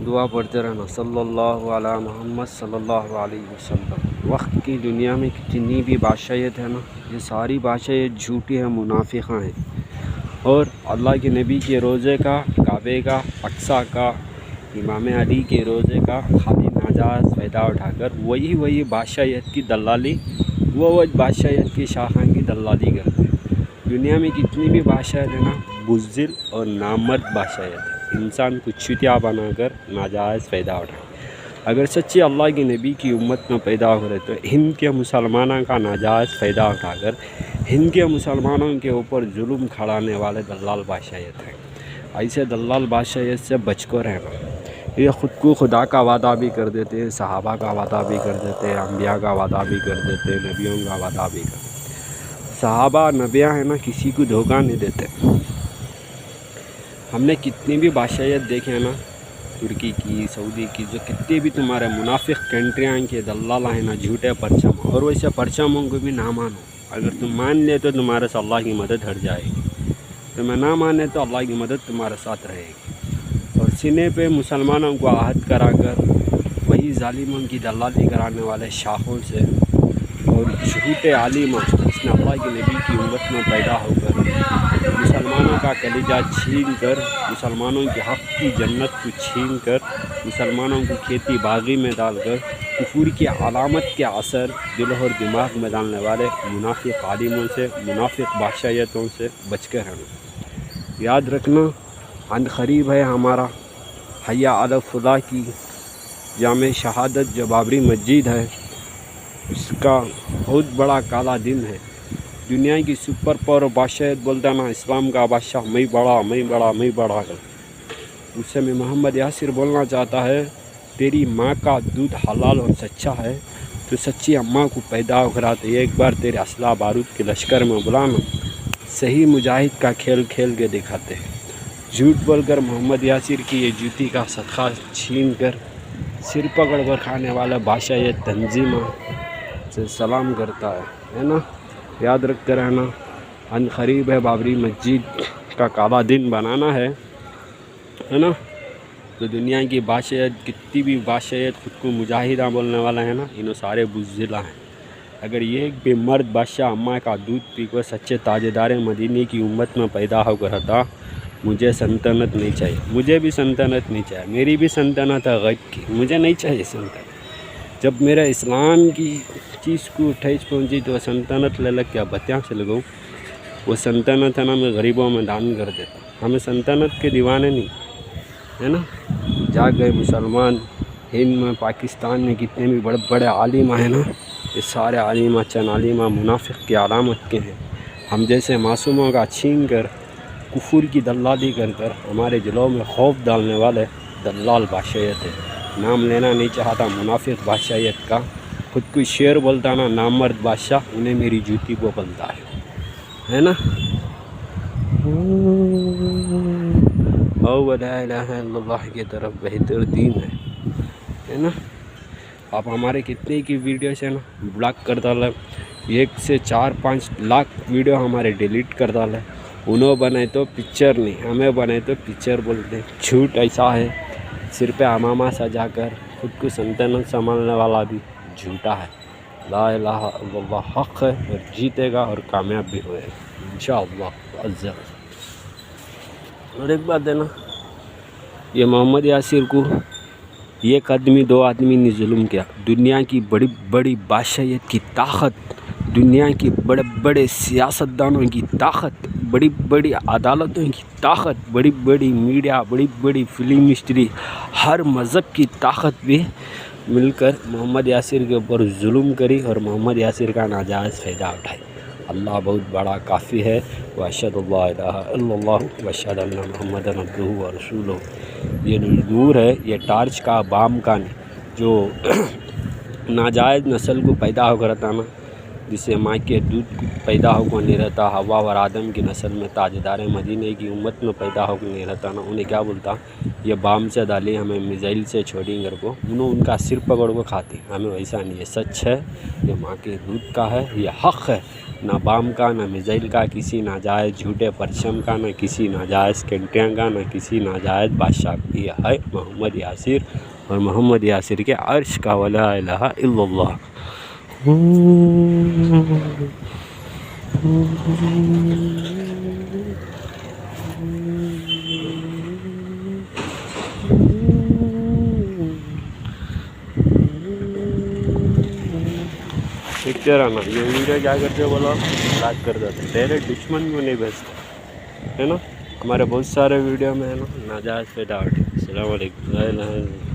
دعا پڑھتے رہنا صلی اللہ علی محمد صلی اللہ علیہ وسلم۔ وقت کی دنیا میں جتنی بھی بادشاہیت ہے نا، یہ ساری بادشاہیت جھوٹی ہے، منافقہ ہیں، اور اللہ کے نبی کے روزے کا، کعبے کا، اقصیٰ کا، امام علی کے روزے کا خالی ناجائز فائدہ اٹھا کر وہی بادشاہیت کی دلالی، وہ بادشاہیت کی شاخوں کی دلالی کرتے ہیں۔ دنیا میں کتنی بھی بادشاہیت ہے نا، بزدل اور نامرد بادشاہیت ہے، انسان کو چتیا بنا کر ناجائز فائدہ اٹھائے۔ اگر سچی اللہ کے نبی کی امت میں پیدا ہو رہے تو ہند کے مسلمانوں کا ناجائز فائدہ اٹھا کر ہند کے مسلمانوں کے اوپر ظلم کھڑانے والے دلال بادشاہیت ہیں۔ ایسے دلال بادشاہیت سے بچ کر رہنا۔ یہ خود کو خدا کا وعدہ بھی کر دیتے ہیں، صحابہ کا وعدہ بھی کر دیتے ہیں، انبیاء کا وعدہ بھی کر دیتے ہیں، نبیوں کا وعدہ بھی کر دیتے ہیں۔ صحابہ نبیاء ہیں نا، کسی کو دھوکہ نہیں دیتے۔ ہم نے کتنی بھی بادشاہیت دیکھے ہیں نا، ترکی کی، سعودی کی، جو کتنے بھی تمہارے منافق کنٹریاں کے دلال ہیں نا، جھوٹے پرچم، اور ویسے پرچموں کو بھی نہ مانو۔ اگر تم مان لے تو تمہارے سے اللہ کی مدد ہٹ جائے گی، تمہیں نہ مانے تو اللہ کی مدد تمہارے ساتھ رہے گی۔ اور سینے پہ مسلمانوں کو عہد کرا کر وہی ظالموں کی دلالی کرانے والے شاخوں سے اور جھوٹے عالموں، جس نے اللہ کے نبی کی امت میں پیدا ہو کر مسلمانوں کا کلیجہ چھین کر، مسلمانوں کے حق کی جنت کو چھین کر، مسلمانوں کو کھیتی باغی میں ڈال کر کفر کی علامت کے اثر دل اور دماغ میں ڈالنے والے منافق عالموں سے، منافق بادشاہیتوں سے بچ کر رہنا۔ یاد رکھنا، عن قریب ہے ہمارا حی علی الفلاح کی جامع شہادت جو بابری مسجد ہے، اس کا بہت بڑا کالا دن ہے۔ دنیا کی سپر پاور بادشاہیت بولتا نا، اسلام کا بادشاہ میں بڑا کر، اس سے میں محمد یاسر بولنا چاہتا ہے، تیری ماں کا دودھ حلال اور سچا ہے تو سچی اماں کو پیدا کراتے، ایک بار تیرے اسلحہ بارود کے لشکر میں بلانا، صحیح مجاہد کا کھیل کھیل کے دکھاتے ہیں۔ جھوٹ بول کر محمد یاسر کی یہ جوتی کا صدقہ چھین کر سر پکڑ کر کھانے والا بادشاہیت تنظیمہ سے سلام کرتا ہے نا۔ یاد رکھتے رہنا، عن قریب ہے بابری مسجد کا کالا دن بنانا ہے نا۔ تو دنیا کی بادشاہت، کتنی بھی بادشاہت خود کو مجاہدہ بولنے والا ہے نا، انہوں سارے بزدلہ ہیں۔ اگر یہ بھی مرد بادشاہ اماں کا دودھ پی کر سچے تاجدار مدینے کی امت میں پیدا ہو کر تھا، مجھے سلطنت نہیں چاہیے، مجھے بھی سلطنت نہیں چاہیے، میری بھی سلطنت ہے غیب کی، مجھے نہیں چاہیے سلطنت۔ جب میرے اسلام کی چیز کو ٹھیس پہنچی تو سلطنت لے لگ کے بتیاں سے لگاؤں، وہ سلطنت ہے نا، میں غریبوں میں دان کر دیتا ہوں۔ ہمیں سلطنت کے دیوانے نہیں ہے نا۔ جاگ گئے مسلمان، ہند میں، پاکستان میں کتنے بھی بڑے بڑے عالم ہیں نا، یہ سارے عالمہ چند عالمہ منافق کی علامت کے ہیں۔ ہم جیسے معصوموں کا چھین کر کفر کی دلالی کر کر ہمارے دلوں میں خوف ڈالنے والے دلال بادشاہیت ہے۔ نام لینا نہیں چاہتا منافق بادشاہیت کا، خود کو شیر بولتا نا، نامرد بادشاہ، انہیں میری جوتی کو بولتا ہے نا۔ او لا الہ الا اللہ کی طرف بہتر دین ہے نا۔ آپ ہمارے کتنے کی ویڈیوز ہیں نا بلاک کر ڈالا، 1 سے 4-5 لاکھ ویڈیو ہمارے ڈیلیٹ کر ڈالا۔ انہوں بنے تو پکچر نہیں، ہمیں بنے تو پکچر بولتے ہیں۔ جھوٹ ایسا ہے، سر پہ امامہ سجا کر خود کو سلطنت سنبھالنے والا بھی جھوٹا ہے۔ لا الہ الا اللہ حق ہے اور جیتے گا اور کامیاب بھی ہوئے گا انشاءاللہ عز و جل۔ اور ایک بات ہے نا، یہ محمد یاسر کو ایک آدمی 2 آدمی نے ظلم کیا، دنیا کی بڑی بڑی بادشاہیت کی طاقت، دنیا کی بڑے بڑے سیاستدانوں کی طاقت، بڑی بڑی عدالتوں کی طاقت، بڑی بڑی میڈیا، بڑی بڑی فلم انڈسٹری، ہر مذہب کی طاقت بھی مل کر محمد یاسر کے اوپر ظلم کری اور محمد یاسر کا ناجائز فائدہ اٹھائی۔ اللہ بہت بڑا کافی ہے۔ واشہد اللہ الہ الا اللہ واشہد ان محمد عبدہ ورسولہ۔ یہ نور ہے، یہ ٹارچ کا، بام کا نہیں، جو ناجائز نسل کو پیدا ہو کر رہتا نا، جس سے ماں کے دودھ پیدا ہو کر نہیں رہتا، حوا اور آدم کی نسل میں تاجدار مدینے کی امت میں پیدا ہو کر نہیں رہتا نا، انہیں کیا بولتا، یہ بام سے ڈالی، ہمیں میزائل سے چھوڑیں گھر کو، انہوں ان کا سر پکڑ کو کھاتی۔ ہمیں ویسا نہیں، یہ سچ ہے، یہ ماں کے دودھ کا ہے، یہ حق ہے، نہ بام کا نہ میزائل کا، کسی ناجائز جھوٹے پرچم کا، نہ کسی ناجائز کنٹریاں کا، نہ کسی ناجائز بادشاہ کی. یہ ہے محمد یاسر، اور محمد یاسر کے عرش کا ولا الہ الا اللہ. دیکھتے رہنا. یہ ویڈیو کیا کرتے بولو، بلاک کر دیتے. تیرے دشمن کو نہیں بھیجتے ہے نا. ہمارے بہت سارے ویڈیو میں ہے نا ناجائز پیدا ہوتی. السلام علیکم.